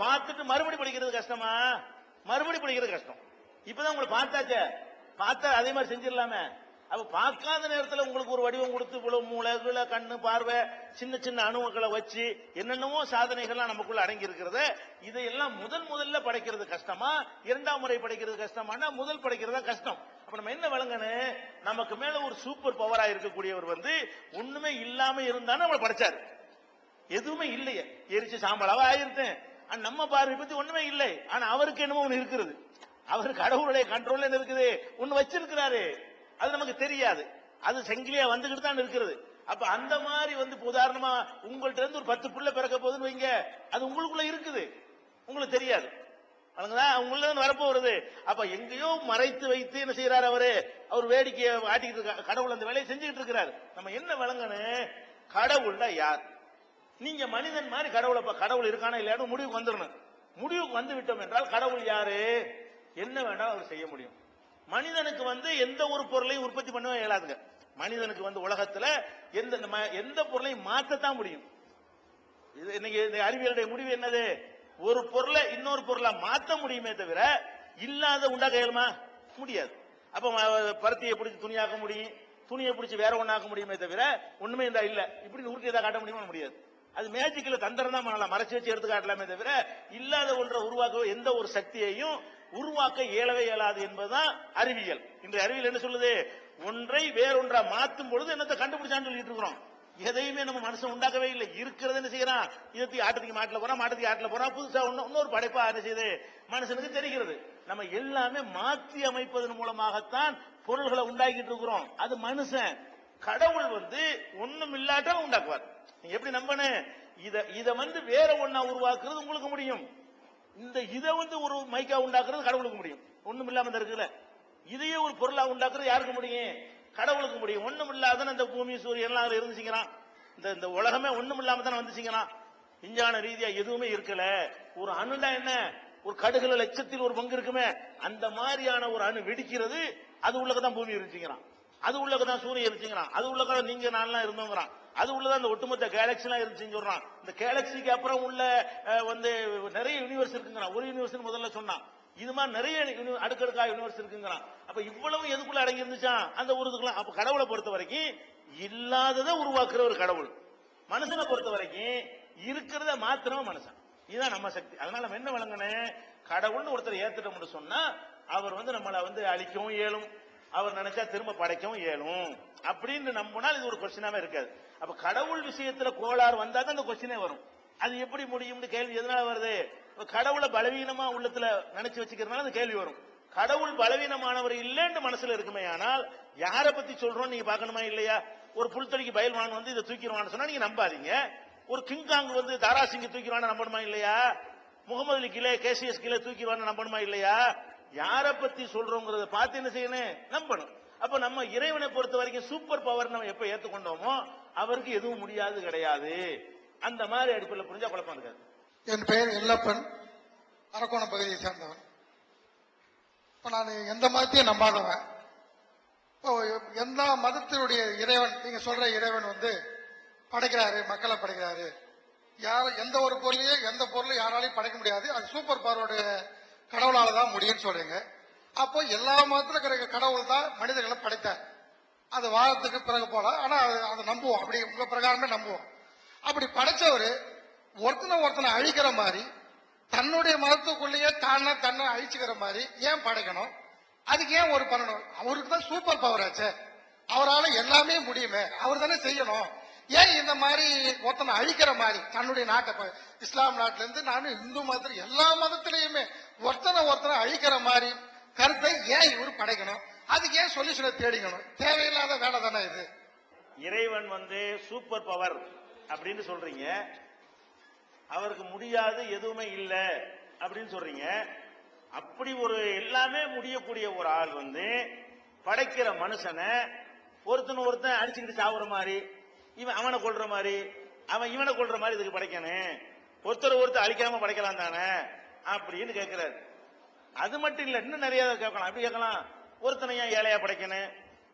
பார்த்துட்டு மறுபடி படிக்கிறது கஷ்டமா? மறுபடி படிக்கிறது கஷ்டம். இப்பதான் உங்களை பார்த்தாச்சே, பார்த்தா அதே மாதிரி செஞ்சிடலாமே. அப்ப பார்க்காத நேரத்தில் உங்களுக்கு ஒரு வடிவம் கொடுத்து இவ்வளவு மூளை கீழே கண்ணு பார்வை சின்ன சின்ன அணுக்களை வச்சு என்னென்னமோ சாதனைகள்லாம் நமக்குள்ள அடங்கி இருக்கிறது. இதையெல்லாம் முதல்ல படைக்கிறது கஷ்டமா, இரண்டாம் முறை படைக்கிறது கஷ்டமானா முதல் படைக்கிறதா கஷ்டம். அப்ப நம்ம என்ன விளங்கணும், நமக்கு மேல ஒரு சூப்பர் பவரா இருக்கக்கூடியவர் ஒண்ணுமே இல்லாம இருந்தாலும் நம்மளை படைச்சாரு. எதுவுமே இல்லையே, எரிச்சு சாம்பலாவா ஆயிருந்தேன். நம்ம பார்வை பத்தி ஒண்ணுமே இல்லை. ஆனா அவருக்கு என்னமோ ஒண்ணு இருக்கிறது. அவர் கடவுளுடைய கண்ட்ரோல் என்ன இருக்குது, ஒண்ணு வச்சிருக்கிறாரு. அது நமக்கு தெரியாது. அது செங்கிலியா வந்துகிட்டு தான் இருக்கிறது. அப்ப அந்த மாதிரி உதாரணமா உங்கள்ட்ட இருந்து ஒரு 10 புள்ள பிறக்க போகுதுன்னு வைங்க, அது உங்களுக்குள்ள இருக்குது, உங்களுக்கு தெரியாது. உங்கள வரப்போறது. அப்ப எங்கேயோ மறைத்து வைத்து என்ன செய்யறாரு அவர் வேடிக்கையை ஆட்டிக்கிட்டு இருக்காரு. கடவுள் அந்த வேலையை செஞ்சுக்கிட்டு இருக்கிறாரு. நம்ம என்ன விளங்கணும், கடவுள்னா யார்? நீங்க மனிதன் மாதிரி கடவுள் இருக்கானா இல்லையான்னு முடிவுக்கு வந்துடணும். முடிவுக்கு வந்து விட்டோம் என்றால் கடவுள் யாரு, என்ன வேண்டாம் அவர் செய்ய முடியும். மனிதனுக்கு எந்த ஒரு பொருளையும் உற்பத்தி பண்ணவே இயலாதுங்க. மனிதனுக்கு உலகத்துல எந்த பொருளையும் மாற்றத்தான் முடியும். இன்னைக்கு இந்த அறிவியலுடைய முடிவு என்னது, ஒரு பொருளை இன்னொரு பொருளா மாற்ற முடியுமே தவிர இல்லாத உண்டாக்க இயலுமா? முடியாது. அப்ப பருத்தியை பிடிச்சி துணியாக்க முடியும், துணியை பிடிச்சி வேற ஒண்ணாக்க முடியுமே தவிர ஒண்ணுமே இந்த இல்ல இப்படி உருட்டி ஏதாவது காட்ட முடியுமா? முடியாது. அது மேஜிக்ல தந்திரம் தான் பண்ணலாம், மறைச்சு வச்சு எடுத்து காட்டலாமே தவிர இல்லாத ஒன்றை உருவாக்க எந்த ஒரு சக்தியையும் உருவாக்க இயலவே இயலாது என்பதுதான் அறிவியல். இன்றைய அறிவியல் என்ன சொல்லுது, ஒன்றை வேறொன்றா மாற்றும் பொழுது என்னத்தை கண்டுபிடிச்சான்னு சொல்லிட்டு இருக்கிறோம். எதையுமே நம்ம மனுஷன் உண்டாக்கவே இல்லை. இருக்கிறது என்ன செய்யறான், இதற்கு ஆட்டத்துக்கு மாட்டில போறான், மாட்டத்துக்கு ஆட்டில போறான், புதுசா இன்னொரு படைப்பா என்ன செய்யுது மனுஷனுக்கு தெரிகிறது. நம்ம எல்லாமே மாற்றி அமைப்பதன் மூலமாகத்தான் பொருள்களை உண்டாக்கிட்டு இருக்கிறோம். அது மனுஷன். கடவுள் ஒண்ணும் இல்லாட்ட உண்டாக்குவார். நீங்க எப்படி நம்பனு, இத வேற ஒண்ணா உருவாக்குறது உங்களுக்கு முடியும். இதை ஒரு மைக்கா உண்டாக்குறது கடவுளுக்கு முடியும். ஒண்ணும் இல்லாம இருக்குல்ல, இதையே ஒரு பொருளா உண்டாக்குறது யாருக்கு முடியும்? கடவுளுக்கு முடியும். ஒண்ணும் இல்லாத இந்த பூமி சூரியன் எல்லாம் இருந்துச்சுங்கிறான். இந்த உலகமே ஒண்ணும் இல்லாம தானே வந்துச்சுங்கிறான். விஞ்ஞான ரீதியா எதுவுமே இருக்கல. ஒரு அணுடா என்ன, ஒரு கடுகுல லட்சத்தில் ஒரு பங்கு இருக்குமே, அந்த மாதிரியான ஒரு அணு வெடிக்கிறது, அது உள்ளதான் பூமி இருந்துச்சுங்கிறான். அது உள்ளதான் சூரியன் இருந்துச்சுங்கிறான். அது உள்ளதான் நீங்க நான்லாம் இருந்தோங்கிறான். அது உள்ளதான் இந்த ஒட்டுமொத்த கேலக்சி எல்லாம் இருந்துச்சுன்னு சொல்றான். இந்த கேலக்சிக்கு அப்புறம் உள்ள நிறைய யூனிவர்ஸ் இருக்குங்கிறான். ஒரு யூனிவர்ஸ் முதல்ல சொன்னான். இது மாதிரி நிறைய அடுக்கடுக்கா யூனிவர்ஸ் இருக்குங்கிறான். அப்ப இவ்வளவு எதுக்குள்ள அடங்கி இருந்துச்சான் அந்த ஊருக்குலாம். அப்ப கடவுளை பொறுத்த வரைக்கும் இல்லாததை உருவாக்குற ஒரு கடவுள். மனுஷனை பொறுத்த வரைக்கும் இருக்கிறத மாத்திரமா மனுஷன். இதுதான் நம்ம சக்தி. அதனால நம்ம என்ன விளங்கணும், கடவுள்னு ஒருத்தர் ஏத்துட்டோம்னு சொன்னா அவர் நம்மளை அழிக்கவும் இயலும், அவர் நினைச்சா திரும்ப படைக்கவும் இயலும் அப்படின்னு நம்பினால் இது ஒரு கொஸ்டினாவே இருக்காது. அப்ப கடவுள் விஷயத்துல கோளாறு வந்தா தான் அந்த கொஸ்டினே வரும். அது எப்படி முடியும்னு கேள்வி எதனால வருது, கடவுளை பலவீனமா உள்ளத்துல நினைச்சு வச்சுக்கிறதுனால அந்த கேள்வி வரும். கடவுள் பலவீனமானவர் இல்லைன்னு மனசுல இருக்குமே, ஆனால் யாரை பத்தி சொல்றோம் நீங்க பாக்கணுமா இல்லையா? ஒரு புல்தடிக்கு பயில்வான் இதை தூக்கிடுவான்னு சொன்னா நீங்க நம்பாதீங்க. ஒரு கிங்காங் தாராசிங்க தூக்கிடுவான்னு நம்பணுமா இல்லையா? முகமது அலி கிளே கேசிஎஸ் கிளே தூக்கிடுவான்னு நம்பணுமா இல்லையா? யாரை பத்தி சொல்றோங்கிறத பார்த்து என்ன செய்யணும், நம்பணும். அப்ப நம்ம இறைவனை பொறுத்த வரைக்கும் சூப்பர் பவர் நம்ம எப்ப ஏத்துக்கொண்டோமோ அவருக்கு எதுவும் முடியாது கிடையாது. அந்த மாதிரி அடிப்படையில் புரிஞ்சா குழப்பம் இருக்காது. என் பெயர் எல்லப்பன், அரக்கோணம் பகுதியை சேர்ந்தவன். இப்ப நான் எந்த மதத்தையும் நம்பாதவன். எந்த மதத்தினுடைய இறைவன் நீங்க சொல்ற இறைவன் படைக்கிறாரு, மக்களை படைக்கிறாரு. எந்த ஒரு பொருளையும் எந்த பொருளையும் யாராலையும் படைக்க முடியாது, அது சூப்பர் பவரோட கடவுளால தான் முடியும்னு சொல்றீங்க. அப்போ எல்லா மதத்துல இருக்கிற கடவுள் தான் மனிதர்களை படைத்தார். அது வாரத்துக்கு பிறகு போலாம். ஆனா அதை நம்புவோம், அப்படி உங்க பிரகாரமே நம்புவோம். அப்படி படைச்சவரு ஒருத்தனை அழிக்கிற மாதிரி தன்னுடைய மதத்துக்குள்ளேயே தன்னை அழிச்சுக்கிற மாதிரி ஏன் படைக்கணும்? அதுக்கு ஏன் ஒரு பண்ணணும்? அவருக்கு தான் சூப்பர் பவர் ஆச்சு, அவரால் எல்லாமே முடியுமே, அவர் தானே செய்யணும். ஏன் இந்த மாதிரி ஒருத்தனை அழிக்கிற மாதிரி தன்னுடைய நாட்டை, இஸ்லாம் நாட்டில இருந்து நானும் இந்து மதத்துல எல்லா மதத்திலையுமே ஒருத்தனை அழிக்கிற மாதிரி கருத்தை ஏன் இவரு படைக்கணும்? அதுக்கு ஏன் சொல்யூஷனை தேடிக்கணும்? தேவையில்லாத வேலை தானே இது. இறைவன் சூப்பர் பவர் அப்படின்னு சொல்றீங்க, அவருக்கு முடியாது எதுவுமே இல்லை அப்படின்னு சொல்றீங்க. அப்படி ஒரு எல்லாமே முடியக்கூடிய ஒரு ஆள் படைக்கிற மனுஷனை ஒருத்தன் அடிச்சுக்கிட்டு சாவுற மாதிரி, இவன் அவனை கொள்ற மாதிரி, அவன் இவனை கொள்ற மாதிரி இதுக்கு படைக்கணும். ஒருத்தர் அழிக்காம படைக்கலாம் தானே அப்படின்னு கேட்கிறாரு. அது மட்டும் இல்ல, இன்னும் நிறைய கேட்கலாம். அப்படி கேட்கலாம், ஒருத்தனையா ஏழையா படைக்கணும்,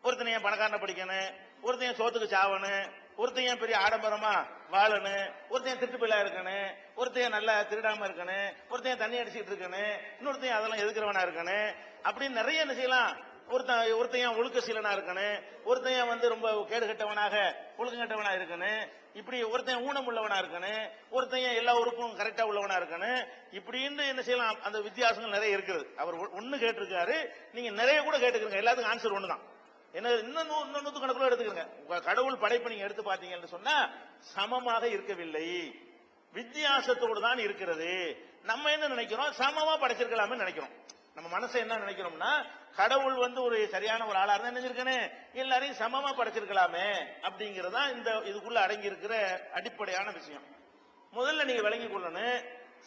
ஒருத்தனையா பணக்காரனை படிக்கணும், ஒருத்தனையா சோத்துக்கு சாவணும், ஒருத்தையும் பெரிய ஆடம்பரமா வாழணும், ஒருத்தையும் திருட்டுப்பிள்ளா இருக்கணும், ஒருத்தையும் நல்லா திருடாம இருக்கணும், ஒருத்தையும் தண்ணி அடிச்சுட்டு இருக்கணும், இன்னொருத்தையும் அதெல்லாம் எதுக்குறவனா இருக்கணும். அப்படின்னு நிறைய என்ன செய்யலாம். ஒருத்தையும் ஒழுக்க சீலனா இருக்கணும், ஒருத்தையும் வந்து ரொம்ப கேடு கட்டவனாக ஒழுக்கம் கட்டவனா இருக்கணும், இப்படி ஒருத்தையும் ஊனம் உள்ளவனா இருக்கணும், ஒருத்தையும் எல்லா உறுப்பும் கரெக்டா உள்ளவனா இருக்கணும். இப்படின்னு என்ன செய்யலாம். அந்த வித்தியாசங்கள் நிறைய இருக்குது. அவர் ஒண்ணு கேட்டிருக்காரு, நீங்க நிறைய கூட கேட்டுக்கிறீங்க, எல்லாத்துக்கும் ஆன்சர் ஒண்ணுதான். என்ன இன்னும் நூத்து கணக்குள்ள எடுத்துக்கிறங்க. கடவுள் படைப்பு நீங்க எடுத்து பாத்தீங்கன்னு சொன்னா சமமாக இருக்கவில்லை, வித்தியாசத்தோடு தான் இருக்கிறது. நம்ம என்ன நினைக்கிறோம், சமமா படைச்சிருக்கலாமே நினைக்கிறோம். நம்ம மனசை என்ன நினைக்கிறோம்னா, கடவுள் வந்து ஒரு சரியான ஒரு ஆளா இருந்தா நினைச்சிருக்கனே, எல்லாரையும் சமமா படைச்சிருக்கலாமே அப்படிங்கறதா இந்த இதுக்குள்ள அடங்கி இருக்கிற அடிப்படையான விஷயம். முதல்ல நீங்க விளங்கிக் கொள்ளணும்,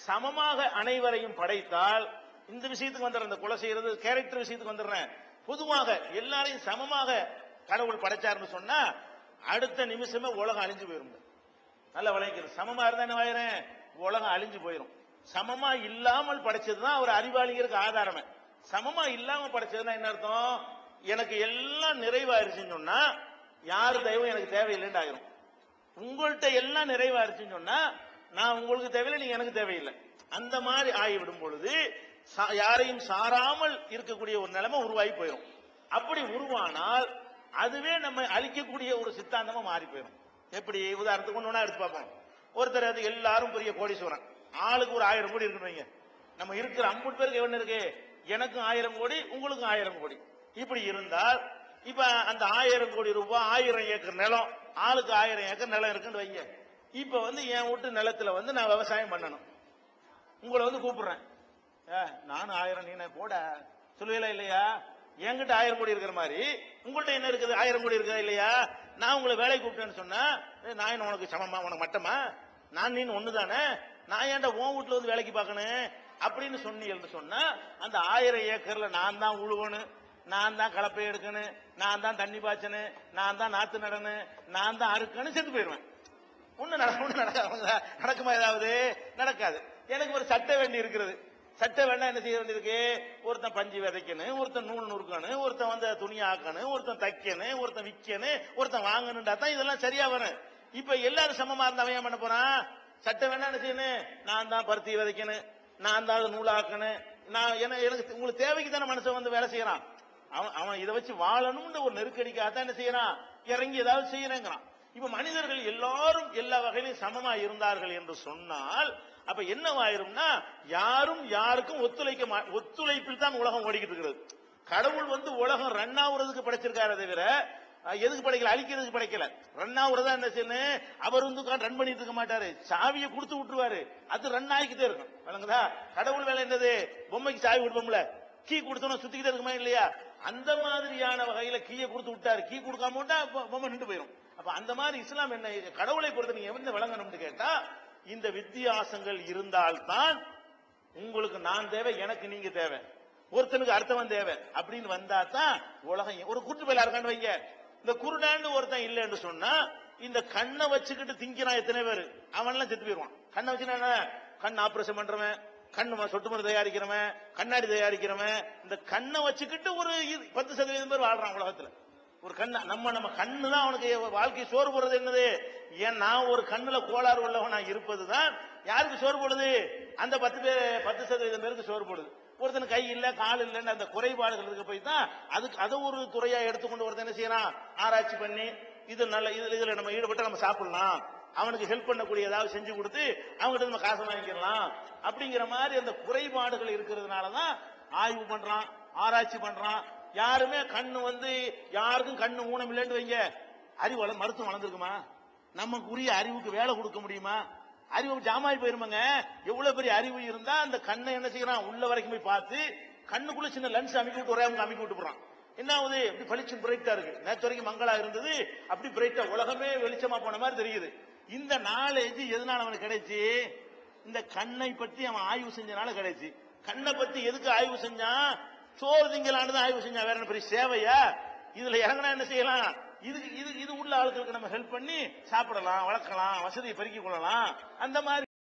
சமமாக அனைவரையும் படைத்தால், இந்த விஷயத்துக்கு வந்துடுறேன், இந்த கொலை செய்யறது கேரக்டர் விஷயத்துக்கு வந்துடுறேன். பொதுவாக எல்லாரையும் சமமாக கடவுள் படைச்சாருன்னு சொன்னா அடுத்த நிமிஷமே உலகம் அழிஞ்சு போயிரும். நல்லா விளங்கிக்கிறது. சமமா இருந்தா என்ன ஆயிரும், உலகம் அழிஞ்சு போயிரும். சமமா இல்லாமல் படைச்சதுதான் ஒரு அறிவாளிகளுக்கு ஆதாரமே. சமமா இல்லாம படைச்சதுன்னா என்ன அர்த்தம், எனக்கு எல்லாம் நிறைவாயிருச்சுன்னு சொன்னா யாரு தெய்வம் எனக்கு தேவையில்லைன்னு ஆயிரும். உங்கள்கிட்ட எல்லாம் நிறைவாயிருச்சுன்னு சொன்னா நான் உங்களுக்கு தேவையில்லை, நீங்க எனக்கு தேவையில்லை, அந்த மாதிரி ஆகிவிடும் பொழுது யாரையும் சாராமல் இருக்கக்கூடிய ஒரு நிலைமை உருவாகி போயிடும். அப்படி உருவானால் அதுவே நம்ம அழிக்கக்கூடிய ஒரு சித்தாந்தமா மாறி போயிடும். எப்படி உதாரணத்துக்கு ஒண்ணு எடுத்து பார்ப்போம். ஒருத்தர் அது எல்லாரும் பெரிய கோடீஸ்வரன், ஆளுக்கு ஒரு 1000 கோடி இருக்குன்னு வைங்க. நம்ம இருக்கிற 50 பேருக்கு என்ன இருக்கு, எனக்கும் 1000 கோடி உங்களுக்கும் 1000 கோடி. இப்படி இருந்தால் இப்ப அந்த 1000 கோடி ரூபாய் 1000 ஏக்கர் நிலம், ஆளுக்கு 1000 ஏக்கர் நிலம் இருக்குன்னு வைங்க. இப்ப வந்து என் வீட்டு நிலத்துல வந்து நான் விவசாயம் பண்ணணும், உங்களை வந்து கூப்பிடுறேன், நானும் 1000 நீ போட சொல்லுவீங்களா இல்லையா? என்கிட்ட 1000 கோடி இருக்கிற மாதிரி உங்கள்கிட்ட என்ன இருக்குது, 1000 கோடி இருக்கா இல்லையா? நான் உங்களை வேலைக்கு கூப்பிட்டேன்னு சொன்னா நான் என்ன உனக்கு சமமா, உனக்கு மட்டமா, நான் நீ ஒண்ணுதானே, நான் ஏன்டா உன் வீட்டுல வந்து வேலைக்கு பார்க்கணும் அப்படின்னு சொன்னீங்கன்னு சொன்னா அந்த 1000 ஏக்கர்ல நான் தான் உழுவணும், நான் தான் கலப்பை எடுக்கணும், நான் தான் தண்ணி பாய்ச்சணும், நான் தான் நாத்து நடணும், நான் தான் அறுக்கணும், செத்து போயிடுவேன். ஒண்ணு நடக்குமா? ஏதாவது நடக்காது. எனக்கு ஒரு சட்டை வேண்டி இருக்கிறது. சட்டை வேண்டாம், என்ன செய்ய வேண்டியிருக்கு, ஒருத்தன் பஞ்சு விதைக்கணும், ஒருத்தன் நூல் நுறுக்கணும், ஒருத்தன் வந்து துணி ஆக்கணும், ஒருத்தன் தைக்கணும், ஒருத்தன் விற்கணும், ஒருத்தன் வாங்கணும்டா தான் இதெல்லாம் சரியா வரும். இப்ப எல்லாரும் சமமா இருந்தா அவன் பண்ண போறான், சட்டை வேண்டாம் என்ன செய்யணும், நான் தான் பருத்தி விதைக்கணும், நான் தான் நூலாக்கணும், நான் எனக்கு உங்களுக்கு தேவைக்கு தானே மனுஷன் வந்து வேலை செய்யறான். அவன் இதை வச்சு வாழணும்னு ஒரு நெருக்கடிக்காக என்ன செய்யறான், இறங்கி ஏதாவது செய்யறேங்கிறான். இப்ப மனிதர்கள் எல்லாரும் எல்லா வகையிலும் சமமா இருந்தார்கள் என்று சொன்னால் அப்ப என்னவாயிரும்னா யாரும் யாருக்கும் ஒத்துழைப்பில் தான் உலகம் ஓடிக்கிட்டு இருக்கிறது. கடவுள் வந்து உலகம் ரன் ஆகுறதுக்கு படைச்சிருக்காரு தவிர எதுக்கு படைக்கல, அழிக்கிறதுக்கு படைக்கல. ரன் ஆகுறதா என்ன செய்யணும், அவர் வந்து ரன் பண்ணிட்டு இருக்க மாட்டாரு, சாவியை கொடுத்து விட்டுருவாரு, அது ரன் ஆகிக்கிட்டே இருக்கும். விளங்குதா? கடவுள் வேலை என்னது, பொம்மைக்கு சாவி கொடுப்போம்ல, கீ கொடுத்தோம்னா சுத்திக்கிட்டே இருக்குமா இல்லையா? அந்த மாதிரியான வகையில கீயை கொடுத்து விட்டாரு, கீ கொடுக்காம விட்டா பொம்மை நின்று போயிடும். அப்ப அந்த மாதிரி இஸ்லாம் என்ன, கடவுளை பொறுத்து நீங்க என்ன விளங்கணும்னு கேட்டா, இந்த வித்தியாசங்கள் இருந்தால்தான் உங்களுக்கு நான் தேவை, எனக்கு நீங்க தேவை, ஒருத்தனுக்கு அடுத்தவன் தேவை அப்படின்னு வந்தா தான் உலகம். ஒரு குருட்டு பயிலா இருக்கான்னு வைங்க, இந்த குருடான்னு ஒருத்தன் இல்லைன்னு சொன்னா இந்த கண்ணை வச்சுக்கிட்டு திங்கிறான் எத்தனை பேர், அவன் எல்லாம் செத்து போயிருவான். கண்ணை வச்சுன்னா கண் ஆபரேஷன் பண்றவன், கண்ணு சொட்டு மருந்து தயாரிக்கிறவன், கண்ணாடி தயாரிக்கிறவன், இந்த கண்ணை வச்சுக்கிட்டு ஒரு 10% பேர் வாழ்றான் உலகத்துல. ஒரு கண்ணு நம்ம கண்ணு தான் அவனுக்கு வாழ்க்கை சோறு போடுறது. என்னது, ஏன் நான் ஒரு கண்ணுல கோளாறு உள்ளவனா இருப்பதுதான் யாருக்கு சோறு போடுது, அந்த 10% பேருக்கு சோறு போடுது. ஒருத்தன் கை இல்ல கால் இல்லன்னு அந்த குறைபாடுகள் இருக்க போய் தான் அதுக்கு அதை ஒரு துறையா எடுத்துக்கொண்டு ஒருத்தன் என்ன செய்யறான், ஆராய்ச்சி பண்ணி இது நல்ல இதுல நம்ம ஈடுபட்டு நம்ம சாப்பிடலாம், அவனுக்கு ஹெல்ப் பண்ணக்கூடிய ஏதாவது செஞ்சு கொடுத்து அவங்ககிட்ட நம்ம காசை வாங்கிக்கலாம் அப்படிங்கிற மாதிரி அந்த குறைபாடுகள் இருக்கிறதுனாலதான் ஆய்வு பண்றான், ஆராய்ச்சி பண்றான். யாருமே கண்ணு வந்து யாருக்கும் கண்ணு ஊனம் இல்லைன்னு வைங்க, அறிவு மருத்துவம் வளர்ந்துருக்குமா, நமக்குரிய அறிவுக்கு வேலை கொடுக்க முடியுமா? அறிவு ஜாமாய் போயிருமாங்க. எவ்வளவு பெரிய அறிவு இருந்தா அந்த கண்ணை என்ன செய்யறான், உள்ள வரைக்கும் போய் பார்த்து கண்ணுக்குள்ள சின்ன லென்ஸ் அமைக்க விட்டு ஒரே அமைக்க விட்டு போறான். என்ன ஆகுது, இப்படி பளிச்சு பிரைட்டா இருக்கு. நேற்று வரைக்கும் மங்களா இருந்தது, அப்படி பிரைட்டா உலகமே வெளிச்சமா போன மாதிரி தெரியுது. இந்த நாலேஜ் எதனால அவனுக்கு கிடைச்சி, இந்த கண்ணை பத்தி அவன் ஆய்வு செஞ்சனால கிடைச்சி. கண்ணை பத்தி எதுக்கு ஆய்வு செஞ்சான், சோறு திங்கலான்னு ஆய்வு செஞ்சான், வேற என்ன பெரிய சேவையா? இதுல இறங்கினா என்ன செய்யலாம், இது உள்ள ஆட்களுக்கு நம்ம ஹெல்ப் பண்ணி சாப்பிடலாம், வளர்க்கலாம், வசதியை பெருக்கிக் கொள்ளலாம், அந்த மாதிரி